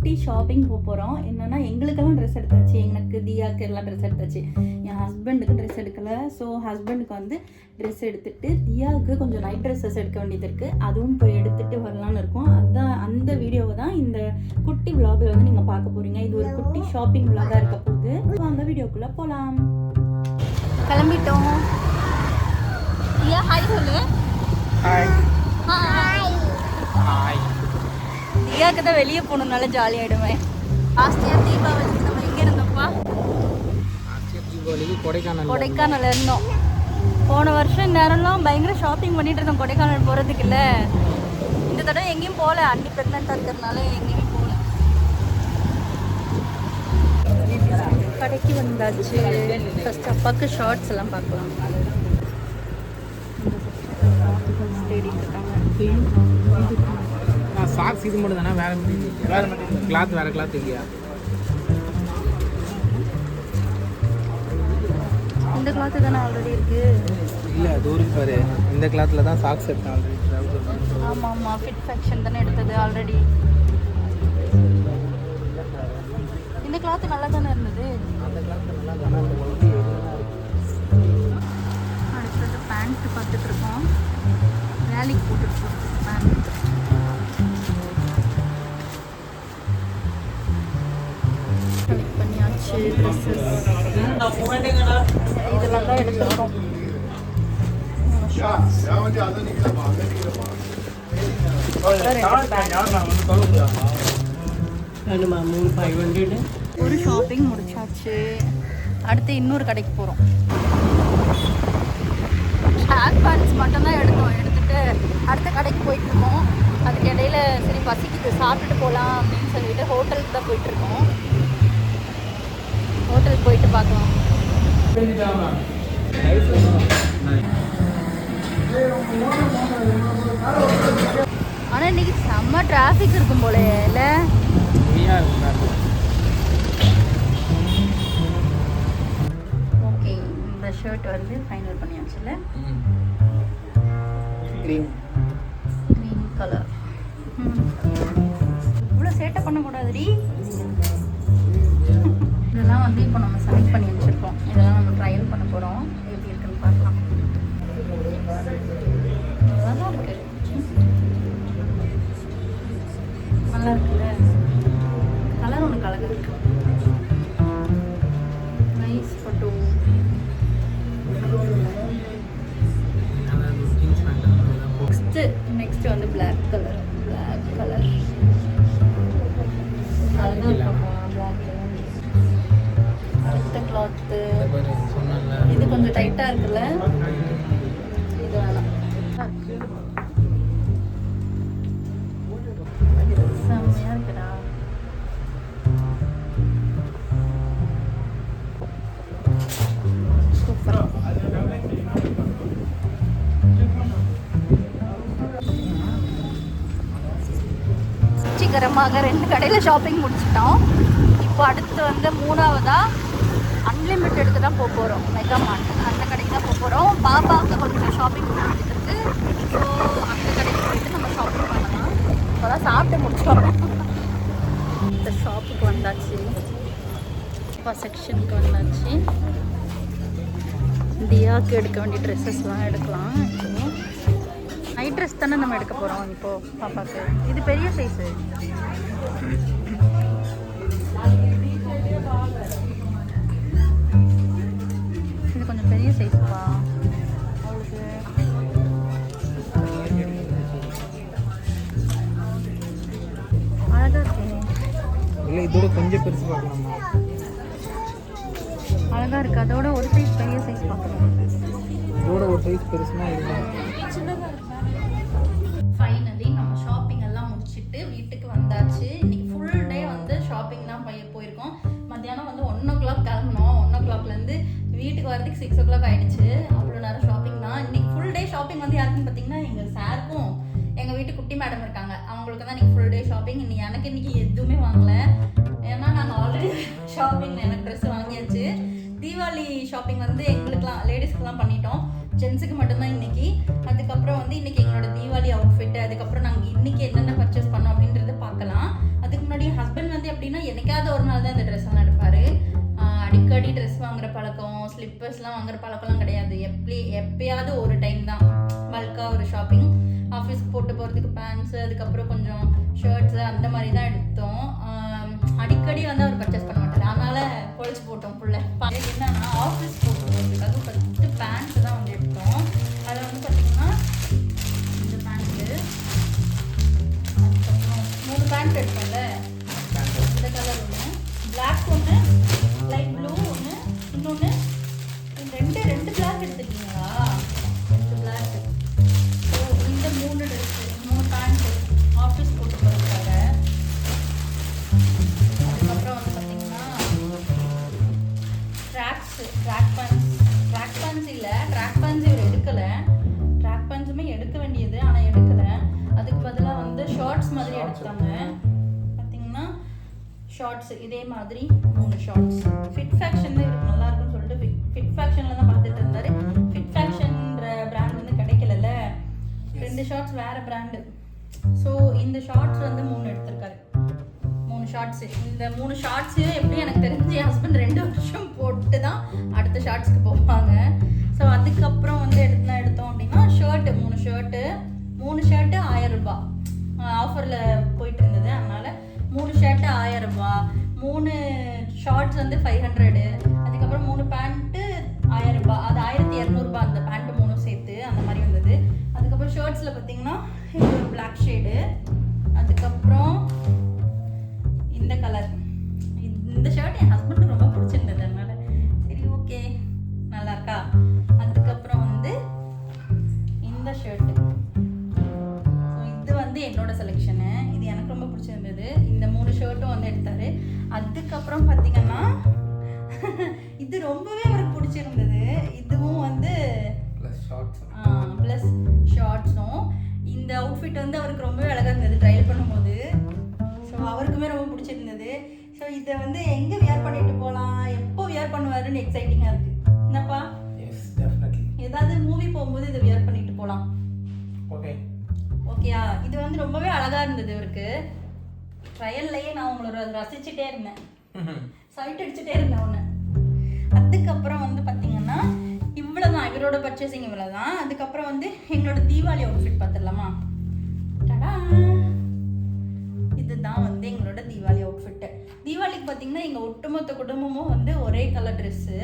குட்டி ஷாப்பிங் போகிறோம். என்னென்னா எங்களுக்கெல்லாம் ட்ரெஸ் எடுத்தாச்சு, எனக்கு தியாவுக்கு எல்லாம் ட்ரெஸ் எடுத்தாச்சு. என் ஹஸ்பண்டுக்கு ட்ரெஸ் எடுக்கலை. ஸோ ஹஸ்பண்டுக்கு வந்து ட்ரெஸ் எடுத்துகிட்டு தியாவுக்கு கொஞ்சம் நைட் ட்ரெஸ்ஸஸ் எடுக்க வேண்டியது இருக்குது. அதுவும் போய் எடுத்துகிட்டு வரலான்னு இருக்கோம். அந்த வீடியோவை தான் இந்த குட்டி விலாகில் வந்து நீங்கள் பார்க்க போகிறீங்க. இது ஒரு குட்டி ஷாப்பிங் விலாகாக இருக்க போகுது. அந்த வீடியோக்குள்ளே போகலாம். கிளம்பிட்டோம். தியா ஹாய் சொல்லு. Hi hi. ஹாய். தியாவுக்கு தான் வெளியே போகணுன்னால ஜாலியாகிடுமே. லாஸ்ட் இயர் தீபாவளிக்கு நம்ம எங்கே இருந்தோம்ப்பா? தீபாவளிக்கு கொடைக்கானல் இருந்தோம். போன வருஷம் நேரம்லாம் பயங்கர ஷாப்பிங் பண்ணிட்டு இருந்தோம் கொடைக்கானல் போகிறதுக்கு. இல்லை இந்த தடவை எங்கேயும் போகல. அன்னி ப்ரெக்னெண்ட்டாக இருக்கிறதுனால எங்கேயுமே போகல. கடைக்கு வந்தாச்சு. ஃபர்ஸ்ட் அப்பாவுக்கு ஷார்ட்ஸ் எல்லாம் பார்க்கலாம். சாக்ஸ் இது மட்டும் தானே? வேற கிளாத் இல்லையா? இந்த கிளாத்து தானே ஆல்ரெடி இருக்கு. இல்லை தூரம் பாரு, இந்த கிளாத்தில் தான் சாக்ஸ் எடுத்தேன் ஆல்ரெடி. ஆமாம் ஆமாம், ஃபிட் ஃபேக்ஷன் தானே எடுத்தது ஆல்ரெடி. இந்த கிளாத்து நல்லா தானே இருந்தது. அந்த கிளாத் நல்லா தானே இருந்தது. அடுத்தது பேண்ட் பார்த்துட்டு இருக்கோம். வேலைக்கு போட்டுட்டு போகிறது பேண்ட். கலெக்ட் பண்ணியாச்சு ட்ரெஸ்ஸஸ். இதெல்லாம் தான் எடுத்துருக்கோம். ஒரு ஷாப்பிங் முடிச்சாச்சு. அடுத்து இன்னொரு கடைக்கு போகிறோம். ட்ராக் பேண்ட்ஸ் மட்டும்தான் எடுத்துட்டு அடுத்த கடைக்கு போயிட்டுருக்கோம். அதுக்கு இடையில சரி பசிக்குது சாப்பிட்டுட்டு போகலாம் அப்படின்னு சொல்லிட்டு ஹோட்டலுக்கு தான் போயிட்டுருக்கோம். ஹோட்டலுக்கு போயிட்டு பார்க்கலாம். ஆனால் இன்னைக்கு செம்ம டிராஃபிக் இருக்கும் போல இல்லை? ஓகே, இந்த ஷர்ட் வந்து ஃபைனல் பண்ணியாச்சுல்ல. Green colour. இவ்வளோ சேட்டை பண்ணக்கூடாதுடி. இதெல்லாம் வந்து இப்போ நம்ம செலக்ட் பண்ணி வச்சுருக்கோம். இதெல்லாம் நம்ம ட்ரையல் பண்ண போகிறோம். எப்படி இருக்குன்னு பார்க்கலாம். நல்லா இருக்கு, நல்லா இருக்குல்ல. கலர் ஒன்று அழகாக இருக்கு. Nice photo. நெக்ஸ்ட் வந்து பிளாக் கலர். அடுத்த கிளாத்து இது கொஞ்சம் டைட்டாக இருக்குல்ல. இது வேணாம். செம்மையாக இருக்குடா. சூப்பர். சீக்கிரமாக 2 கடையில் ஷாப்பிங் முடிச்சிட்டோம். இப்போ அடுத்து வந்து 3ஆவதாக அன்லிமிட்டெடுக்கு தான் போக போகிறோம். மெகா மார்ட் அந்த கடைக்கு தான் போக போகிறோம். பாப்பாவுக்கு கொஞ்சம் ஷாப்பிங் முடிச்சிருக்கு. ஸோ அந்த கடைக்கு போயிட்டு நம்ம ஷாப்பிங் பண்ணலாம். இப்போ தான் சாப்பிட்டு முடிச்சோம். இந்த ஷாப்புக்கு வந்தாச்சு. அப்பா செக்ஷனுக்கு வந்தாச்சு. தியாவுக்கு எடுக்க வேண்டிய ட்ரெஸ்ஸஸ்லாம் எடுக்கலாம். நைட் ட்ரெஸ் தானே நம்ம எடுக்க போகிறோம் இப்போது பாப்பாவுக்கு. இது பெரிய சைஸு. இது கொஞ்சம் பெரிய சைஸ்ப்பா அவளுக்கு. அழகாக இருக்கு. இல்லை இதோட கொஞ்சம் பெருசு பார்க்கலாமா? அழகாக இருக்குது. அதோட ஒரு சைஸ் பெரிய சைஸ் பார்க்கணும். இதோட ஒரு சைஸ் பெருசுனா இதுதான். ஃபைனலி நம்ம ஷாப்பிங் எல்லாம் முடிச்சுட்டு வீட்டுக்கு வந்தாச்சு. இன்னைக்கு ஃபுல் டே வந்து ஷாப்பிங் தான் போயிருக்கோம். மத்தியானம் வந்து 1 o'clock கிளம்புனோம். 1 o'clockலேருந்து வீட்டுக்கு வரதுக்கு 6 o'clock ஆகிடுச்சு. அவ்வளோ நேரம் ஷாப்பிங் தான். இன்னைக்கு ஃபுல் டே ஷாப்பிங் வந்து யாருக்குன்னு பார்த்தீங்கன்னா எங்கள் சாருக்கும் எங்கள் வீட்டு குட்டி மேடம் இருக்காங்க. அவங்களுக்கு தான் இன்னைக்கு ஃபுல் டே ஷாப்பிங். எனக்கு இன்னைக்கு எதுவுமே வாங்கலை. ஏன்னா நாங்கள் ஆல்ரெடி ஷாப்பிங் எனக்கு ட்ரெஸ் வாங்கியாச்சு. தீபாவளி ஷாப்பிங் வந்து எங்களுக்குலாம் லேடிஸ்க்குலாம் பண்ணிட்டோம். ஜென்ஸுக்கு மட்டும்தான் இன்னைக்கு. அதுக்கப்புறம் வந்து இன்னைக்கு எங்களோட தீபாவளி அவுட்ஃபிட், அதுக்கப்புறம் நாங்கள் இன்னைக்கு என்னென்ன பர்ச்சேஸ் பண்ணோம் அப்படின்றத பார்க்கலாம். அதுக்கு முன்னாடி ஹஸ்பண்ட் வந்து என்னைக்காவது ஒரு நாள் தான் இந்த ட்ரெஸ் எல்லாம் எடுப்பாரு. அடிக்கடி ட்ரெஸ் வாங்குற பழக்கம், ஸ்லிப்பர்ஸ்லாம் வாங்குற பழக்கம்லாம் கிடையாது. எப்பயாவது ஒரு டைம் தான் பல்காக ஒரு ஷாப்பிங், ஆஃபீஸ்க்கு போட்டு போகிறதுக்கு பேண்ட்ஸு, அதுக்கப்புறம் கொஞ்சம் ஷர்ட்ஸு அந்த மாதிரி தான் எடுத்தோம். அடிக்கடி வந்து அவர் பர்ச்சேஸ் பண்ண மாட்டார், அதனால பொழிச்சு போட்டோம் ஃபுல்லாக. என்னன்னா ஆஃபீஸ் போட்டு போகிறதுக்காக ஃபஸ்ட்டு பேண்ட்ஸு தான் வந்து எடுத்தோம். அதில் வந்து பார்த்திங்கன்னா இந்த பேண்ட்டு, அதுக்கப்புறம் 3 பேண்ட் எடுத்தோம்ல, இந்த கலர் ஒன்று, பிளாக் ஒன்று, லைட் ப்ளூ ஒன்று, இன்னொன்று ரெண்டு பிளாக் எடுத்துருக்கீங்களா? 2 பிளாக். ஸோ இந்த 3 ட்ரெஸ்ஸு, 3 பேண்ட்டு ஆஃபீஸ் போட்டு போகிறதுக்காக. அதுக்கப்புறம் வந்து பார்த்தீங்கன்னா ட்ராக் பேண்ட்ஸ் இல்லை, ட்ராக் பேண்ட்ஸ் இவர் எடுக்கலை. ட்ராக் பேண்ட்ஸுமே எடுக்க வேண்டியது, ஆனால் எடுக்கலை. அதுக்கு பதிலாக வந்து ஷார்ட்ஸ் மாதிரி எடுத்தாங்க. பார்த்தீங்கன்னா ஷார்ட்ஸ் இதே மாதிரி 3 ஷார்ட்ஸ். ஃபிட் ஃபேக்ஷன் இவருக்கு நல்லா இருக்குன்னு சொல்லிட்டு ஃபிட் ஃபேக்ஷனில் தான் பார்த்துட்டு இருந்தாரு. ஃபிட் ஃபேக்ஷன்ற பிராண்ட் வந்து கிடைக்கல, 2 ஷார்ட்ஸ் வேறு பிராண்டு. ஸோ இந்த ஷார்ட்ஸ் வந்து 3 எடுத்திருக்காரு. 3 ஷார்ட்ஸு. இந்த 3 ஷார்ட்ஸு எப்படி எனக்கு தெரிஞ்சு என் ஹஸ்பண்ட் 2 வருஷம் போட்டு தான் அடுத்த ஷார்ட்ஸ்க்கு போவாங்க. ஸோ அதுக்கப்புறம் வந்து எடுத்தோம் அப்படின்னா ஷர்ட்டு, 3 ஷர்ட்டு 1000 ரூபாய் ஆஃபரில் போயிட்டு இருந்தது. அதனால் 3 ஷர்ட்டு 1000 ரூபாய், 3 ஷார்ட்ஸ் வந்து 500, அதுக்கப்புறம் 3 பேண்ட்டு 1000 ரூபாய், அது 1200 ரூபாய் அந்த பேண்ட்டு 3 சேர்த்து அந்த மாதிரி வந்தது. அதுக்கப்புறம் ஷர்ட்ஸில் பார்த்தீங்கன்னா இது ஒரு பிளாக் ஷேடு, அதுக்கப்புறம் இந்த கலர். இந்த ஷர்ட் என் ஹஸ்பண்டுக்கு ரொம்ப பிடிச்சிருந்தது, அதனால சரி ஓகே நல்லா இருக்கா. அதுக்கப்புறம் வந்து இந்த ஷர்ட்டு, ஸோ இது வந்து என்னோட செலெக்ஷனு, இது எனக்கு ரொம்ப பிடிச்சிருந்தது. இந்த 3 ஷர்ட்டும் வந்து எடுத்தாரு. அதுக்கப்புறம் பார்த்தீங்கன்னா இது ரொம்பவே அவருக்கு பிடிச்சிருந்தது. இதுவும் வந்து ப்ளஸ் ஷார்ட்ஸும். இந்த அவுட்ஃபிட் வந்து அவருக்கு ரொம்பவே அழகாக இருந்தது ட்ரையல் பண்ணும்போது. ஸோ அவருக்குமே ரொம்ப பிடிச்சிருந்தது. ஸோ இதை வந்து எங்கே வியர் பண்ணிட்டு போகலாம், எப்போ வியர் பண்ணுவாருன்னு எக்ஸைட்டிங்காக இருக்குது. என்னப்பா? ஏதாவது மூவி போகும்போது இதை வியர் பண்ணிட்டு போகலாம். ஓகேயா? இது வந்து ரொம்பவே அழகாக இருந்தது இவருக்கு. ட்ரையல்லையே நான் உங்களோட ரசிச்சுட்டே இருந்தேன், சைட் அடிச்சுட்டே இருந்தேன் ஒன்று. அதுக்கப்புறம் வந்து பார்த்தீங்கன்னா இவ்வளோதான் இவரோட பர்ச்சேசிங், இவ்வளோதான். அதுக்கப்புறம் வந்து எங்களோட தீபாவளி அவுட்ஃபிட் பார்த்துடலாமா? டடா, இதுதான் வந்து எங்களோட தீபாவளி அவுட்ஃபிட்டு. தீபாவளிக்கு பார்த்தீங்கன்னா எங்கள் ஒட்டுமொத்த குடும்பமும் வந்து ஒரே கலர் ட்ரெஸ்ஸு.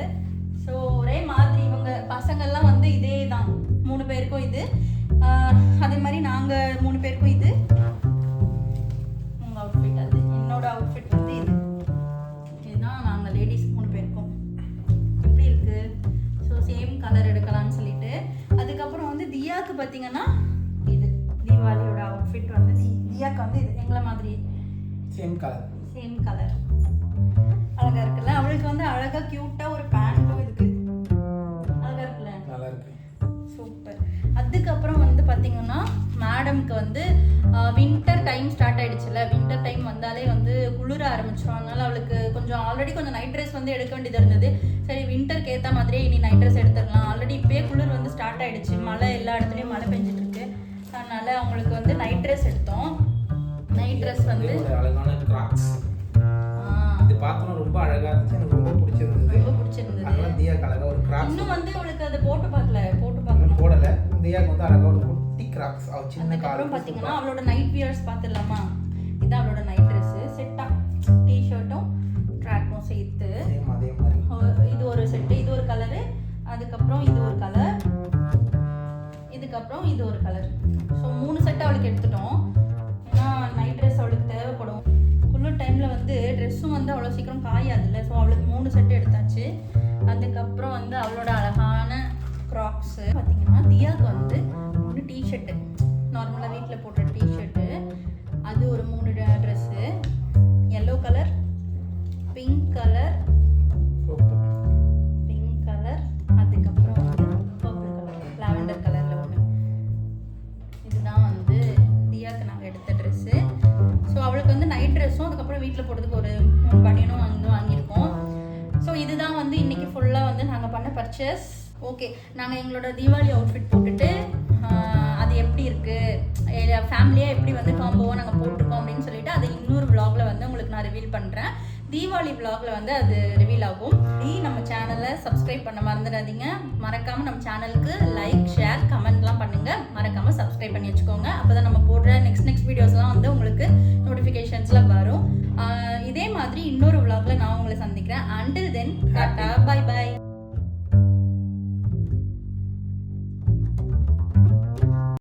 ஸோ ஒரே மாதிரி இவங்க பசங்கள்லாம் வந்து இதே தான், 3 பேருக்கும் இது, அதே மாதிரி நாங்கள் 3 பேருக்கும் இது. உங்கள் அவுட்ஃபிட் அது, என்னோட அவுட்ஃபிட் வந்து இதுதான் நாங்கள் லேடிஸ் 3 பேருக்கும். எப்படி இருக்குது? ஸோ சேம் கலர் எடுக்கலாம்னு சொல்லிட்டு. அதுக்கப்புறம் வந்து தியாவுக்கு பார்த்தீங்கன்னா இது தீபாவளியோட அவுட்ஃபிட் வந்து தியாவுக்கு வந்து இது எங்களை மாதிரி சேம் கலர் அழகாக இருக்குல்ல. அவளுக்கு வந்து அழகாக க்யூட்டாக ஒரு பேண்ட்டும் இதுக்கு அழகாக இருக்குல்ல, நல்லா இருக்கு, சூப்பர். அதுக்கப்புறம் வந்து பார்த்தீங்கன்னா மேடம்க்கு வந்து வின்டர் டைம் ஸ்டார்ட் ஆகிடுச்சுல, வின்டர் டைம் வந்தாலே வந்து குளிர ஆரம்பிச்சிடும். அதனால அவளுக்கு கொஞ்சம் ஆல்ரெடி கொஞ்சம் நைட் ட்ரெஸ் வந்து எடுக்க வேண்டியது இருந்தது. சரி வின்டருக்கு ஏற்ற மாதிரியே இனி நைட் ட்ரெஸ் எடுத்துடலாம். ஆல்ரெடி இப்போயே குளிர் வந்து ஸ்டார்ட் ஆகிடுச்சு, மழை எல்லா இடத்துலையும் மழை பெஞ்சிட்டு இருக்கு. அதனால அவங்களுக்கு வந்து நைட் ட்ரெஸ் எடுத்தோம். நைட் ட்ரெஸ் வந்து அழகான கிராக்ஸ், இது பார்த்தோம் ரொம்ப அழகாக இருந்துச்சு, எனக்கு ரொம்ப பிடிச்சிருந்தது. அதனால தியாக்கு அழகாக ஒரு கிராக்ஸ். இன்னும் வந்து அவளுக்கு அதை போட்டு பார்க்கணும், போடலை. தியாக்கு வந்து அழகாக ஒரு குட்டி கிராக்ஸ், அவள் சின்ன கால். அப்புறம் பார்த்தீங்கன்னா அவளோட நைட் வியர்ஸ் பார்த்துடலாமா? இதான் அவளோட நைட் ட்ரெஸ்ஸு செட்டா, டிஷர்ட்டும் ட்ராக்கும் சேர்த்து அதே மாதிரி. இது ஒரு செட்டு, இது ஒரு கலரு, அதுக்கப்புறம் இது ஒரு கலர், இதுக்கப்புறம் இது ஒரு கலர். ஸோ 3 செட்டு அவளுக்கு எடுத்துட்டோம். ஏன்னா நைட் ட்ரெஸ் அவளுக்கு தேவைப்படும். குளிர் டைமில் வந்து ட்ரெஸ்ஸும் வந்து அவ்வளோ சீக்கிரம் காயாதுல்ல. ஸோ அவளுக்கு 3 செட்டு எடுத்தாச்சு. அதுக்கப்புறம் வந்து அவளோட அழகான க்ராக்ஸு பார்த்தீங்கன்னா தியாவுக்கு வந்து 3 டிஷர்ட்டு, நார்மலாக வீட்டில் போடுற டிஷர்ட்டு, அது ஒரு 3 dress, yellow colour, pink colour, அதுக்கப்புறம் வந்து பர்பிள் கலர், லாவெண்டர் கலரில் ஒன்று. இதுதான் வந்து தியாவுக்கு நாங்கள் எடுத்த ட்ரெஸ்ஸு. ஸோ அவளுக்கு வந்து நைட் ட்ரெஸ்ஸும் அதுக்கப்புறம் வீட்டில் போடுறதுக்கு ஒரு 3 பனியனும் வாங்கியிருக்கோம். ஸோ இதுதான் வந்து இன்றைக்கி ஃபுல்லாக வந்து நாங்கள் பண்ண பர்ச்சேஸ். ஓகே, நாங்கள் எங்களோட தீபாவளி அவுட்ஃபிட் போட்டுட்டு அது எப்படி இருக்குது, ஃபேமிலியாக எப்படி வந்து காம்போவாக நாங்கள் போட்டிருக்கோம் அப்படின்னு சொல்லிட்டு அதை இன்னொரு vlogல வந்து உங்களுக்கு நான் ரிவீல் பண்ணுறேன். பண்ணுறேன். தீபாவளி vlogல வந்து அது ரிவீல் ஆகும். நம்ம சேனலை சப்ஸ்கிரைப் பண்ண மறந்துடாதீங்க. மறக்காமல் நம்ம சேனலுக்கு லைக் ஷேர் கமெண்ட்லாம் பண்ணுங்கள். மறக்காமல் சப்ஸ்கிரைப் பண்ணி வச்சுக்கோங்க. அப்போ தான் நம்ம போடுற நெக்ஸ்ட் வீடியோஸ்லாம் வந்து உங்களுக்கு நோட்டிஃபிகேஷன்ஸில் வரும். இதே மாதிரி இன்னொரு vlogல நான் உங்களை சந்திக்கிறேன். until then tata bye by.